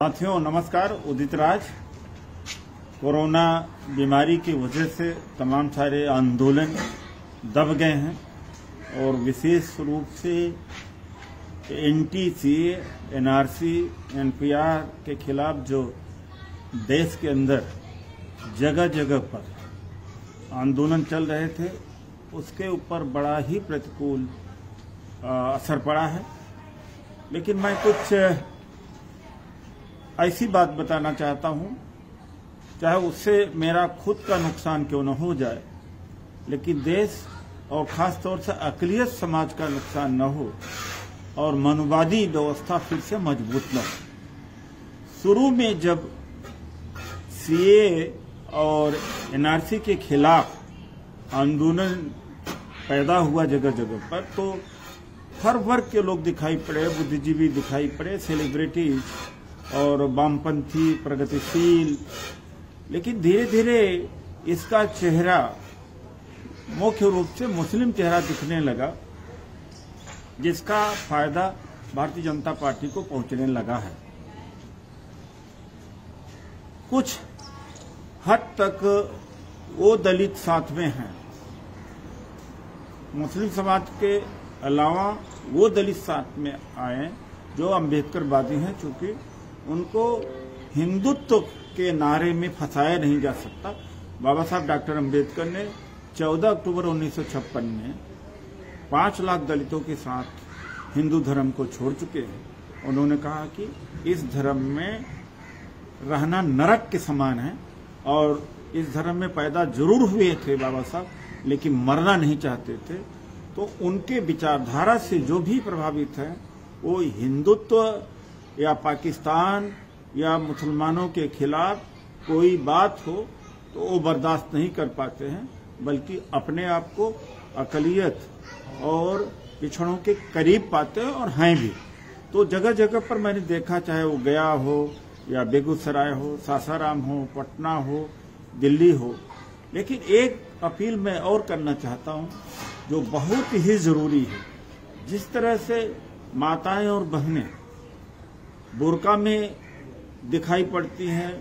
साथियों नमस्कार। उदित राज। कोरोना बीमारी की वजह से तमाम सारे आंदोलन दब गए हैं और विशेष रूप से एनटीसीए, एनआरसी, एनपीआर के खिलाफ जो देश के अंदर जगह जगह पर आंदोलन चल रहे थे उसके ऊपर बड़ा ही प्रतिकूल असर पड़ा है। लेकिन मैं कुछ ऐसी बात बताना चाहता हूं, चाहे उससे मेरा खुद का नुकसान क्यों न हो जाए, लेकिन देश और खास तौर से अक़लियत समाज का नुकसान न हो और मनुवादी व्यवस्था फिर से मजबूत न हो। शुरू में जब सीए और एनआरसी के खिलाफ आंदोलन पैदा हुआ जगह जगह पर, तो हर वर्ग के लोग दिखाई पड़े, बुद्धिजीवी दिखाई पड़े, सेलिब्रिटीज और वामपंथी, प्रगतिशील। लेकिन धीरे धीरे इसका चेहरा मुख्य रूप से मुस्लिम चेहरा दिखने लगा, जिसका फायदा भारतीय जनता पार्टी को पहुंचने लगा है। कुछ हद तक वो दलित साथ में हैं, मुस्लिम समाज के अलावा वो दलित साथ में आए जो अम्बेडकरवादी हैं, चूंकि उनको हिंदुत्व के नारे में फंसाया नहीं जा सकता। बाबा साहब डॉक्टर अम्बेडकर ने 14 अक्टूबर 1956 में 5 लाख दलितों के साथ हिंदू धर्म को छोड़ चुके हैं। उन्होंने कहा कि इस धर्म में रहना नरक के समान है और इस धर्म में पैदा जरूर हुए थे बाबा साहब, लेकिन मरना नहीं चाहते थे। तो उनके विचारधारा से जो भी प्रभावित है वो हिंदुत्व या पाकिस्तान या मुसलमानों के खिलाफ कोई बात हो तो वो बर्दाश्त नहीं कर पाते हैं, बल्कि अपने आप को अक़लियत और पिछड़ों के करीब पाते हैं और हैं भी। तो जगह जगह पर मैंने देखा, चाहे वो गया हो या बेगूसराय हो, सासाराम हो, पटना हो, दिल्ली हो। लेकिन एक अपील मैं और करना चाहता हूं जो बहुत ही जरूरी है। जिस तरह से माताएं और बहनें बुर्का में दिखाई पड़ती हैं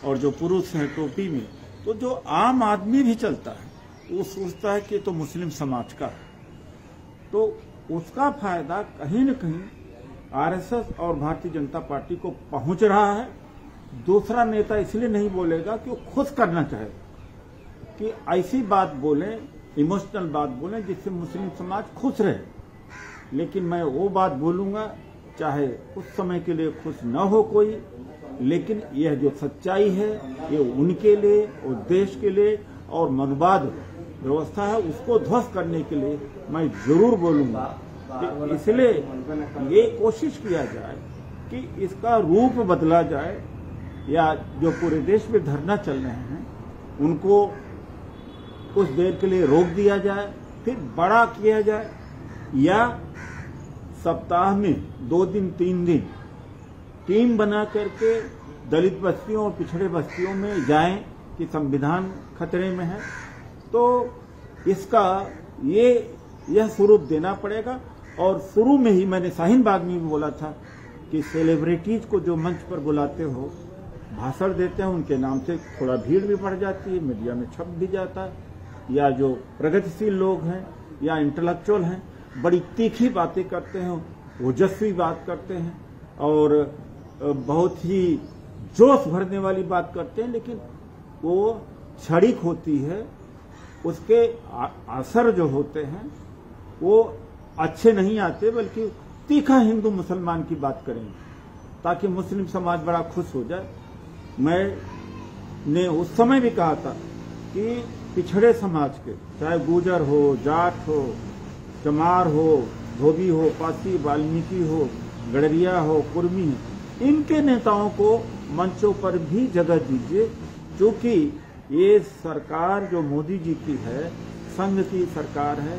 और जो पुरुष हैं टोपी में, तो जो आम आदमी भी चलता है वो सोचता है कि तो मुस्लिम समाज का है, तो उसका फायदा कहीं न कहीं आरएसएस और भारतीय जनता पार्टी को पहुंच रहा है। दूसरा नेता इसलिए नहीं बोलेगा कि वो खुश करना चाहेगा कि ऐसी बात बोलें, इमोशनल बात बोलें जिससे मुस्लिम समाज खुश रहे। लेकिन मैं वो बात बोलूंगा चाहे उस समय के लिए खुश न हो कोई, लेकिन यह जो सच्चाई है ये उनके लिए और देश के लिए और मनुवाद व्यवस्था है उसको ध्वस्त करने के लिए मैं जरूर बोलूंगा। इसलिए ये कोशिश किया जाए कि इसका रूप बदला जाए, या जो पूरे देश में धरना चल रहे हैं उनको कुछ देर के लिए रोक दिया जाए, फिर बड़ा किया जाए, या सप्ताह में 2 दिन 3 दिन टीम बना करके दलित बस्तियों और पिछड़े बस्तियों में जाएं कि संविधान खतरे में है। तो इसका यह स्वरूप देना पड़ेगा। और शुरू में ही मैंने शाहीन बाग में भी बोला था कि सेलिब्रिटीज को जो मंच पर बुलाते हो, भाषण देते हैं, उनके नाम से थोड़ा भीड़ भी बढ़ जाती है, मीडिया में छप भी जाता है, या जो प्रगतिशील लोग हैं या इंटेलेक्चुअल हैं बड़ी तीखी बातें करते हैं, ओजस्वी बात करते हैं और बहुत ही जोश भरने वाली बात करते हैं, लेकिन वो क्षणिक होती है। उसके असर जो होते हैं वो अच्छे नहीं आते, बल्कि तीखा हिंदू मुसलमान की बात करेंगे ताकि मुस्लिम समाज बड़ा खुश हो जाए। मैंने उस समय भी कहा था कि पिछड़े समाज के, चाहे गुर्जर हो, जाट हो, चमार हो, धोबी हो, पासी, वाल्मीकि हो, गडरिया हो, कुर्मी, इनके नेताओं को मंचों पर भी जगह दीजिए, क्योंकि ये सरकार जो मोदी जी की है, संघ की सरकार है,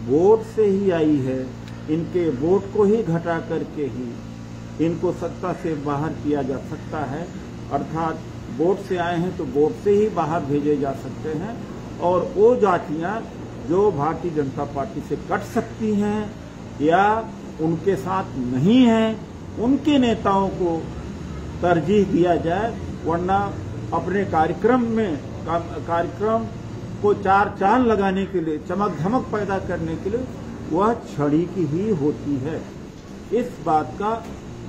वोट से ही आई है। इनके वोट को ही घटा करके ही इनको सत्ता से बाहर किया जा सकता है, अर्थात वोट से आए हैं तो वोट से ही बाहर भेजे जा सकते हैं। और वो जातियां जो भारतीय जनता पार्टी से कट सकती हैं या उनके साथ नहीं हैं, उनके नेताओं को तरजीह दिया जाए, वरना अपने कार्यक्रम को चार चांद लगाने के लिए, चमक धमक पैदा करने के लिए वह छड़ी की ही होती है। इस बात का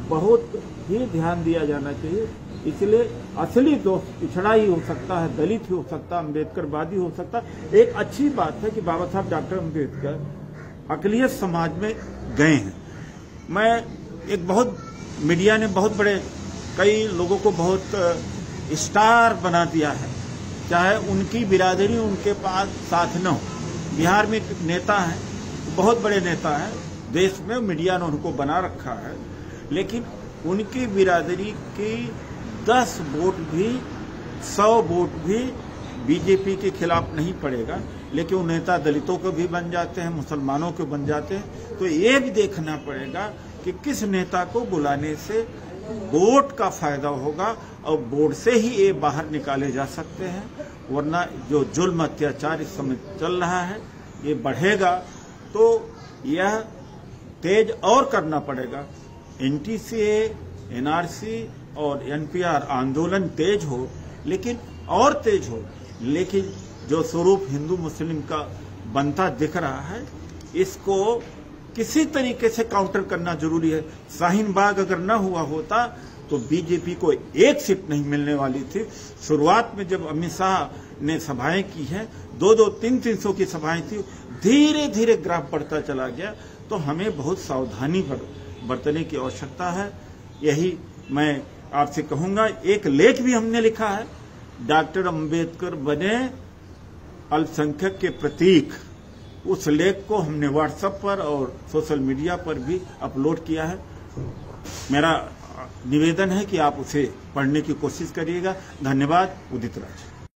बहुत ही ध्यान दिया जाना चाहिए। इसलिए असली दोस्त पिछड़ा ही हो सकता है, दलित ही हो सकता है, अम्बेडकरवादी हो सकता है। एक अच्छी बात है कि बाबा साहब डॉक्टर अम्बेडकर अकलियत समाज में गए हैं। मैं एक बहुत मीडिया ने बहुत बड़े कई लोगों को बहुत स्टार बना दिया है, चाहे उनकी बिरादरी उनके पास साथ न हो। बिहार में एक नेता है, बहुत बड़े नेता है, देश में मीडिया ने उनको बना रखा है, लेकिन उनकी बिरादरी की 10 वोट भी 100 वोट भी बीजेपी के खिलाफ नहीं पड़ेगा, लेकिन वो नेता दलितों को भी बन जाते हैं, मुसलमानों को बन जाते हैं। तो ये भी देखना पड़ेगा कि किस नेता को बुलाने से वोट का फायदा होगा और वोट से ही ये बाहर निकाले जा सकते हैं, वरना जो जुल्म अत्याचार इस समय चल रहा है ये बढ़ेगा तो यह तेज और करना पड़ेगा। एनटीसीए, एनआरसी और एनपीआर आंदोलन तेज हो, लेकिन और तेज हो, लेकिन जो स्वरूप हिंदू मुस्लिम का बनता दिख रहा है इसको किसी तरीके से काउंटर करना जरूरी है। शाहीन बाग अगर न हुआ होता तो बीजेपी को एक सीट नहीं मिलने वाली थी। शुरुआत में जब अमित शाह ने सभाएं की हैं, 200, 300 की सभाएं थी, धीरे धीरे ग्राफ बढ़ता चला गया। तो हमें बहुत सावधानी बरतने की आवश्यकता है। यही मैं आपसे कहूंगा। एक लेख भी हमने लिखा है, डॉक्टर अंबेडकर बने अल्पसंख्यक के प्रतीक। उस लेख को हमने व्हाट्सएप पर और सोशल मीडिया पर भी अपलोड किया है। मेरा निवेदन है कि आप उसे पढ़ने की कोशिश करिएगा। धन्यवाद। उदित राज।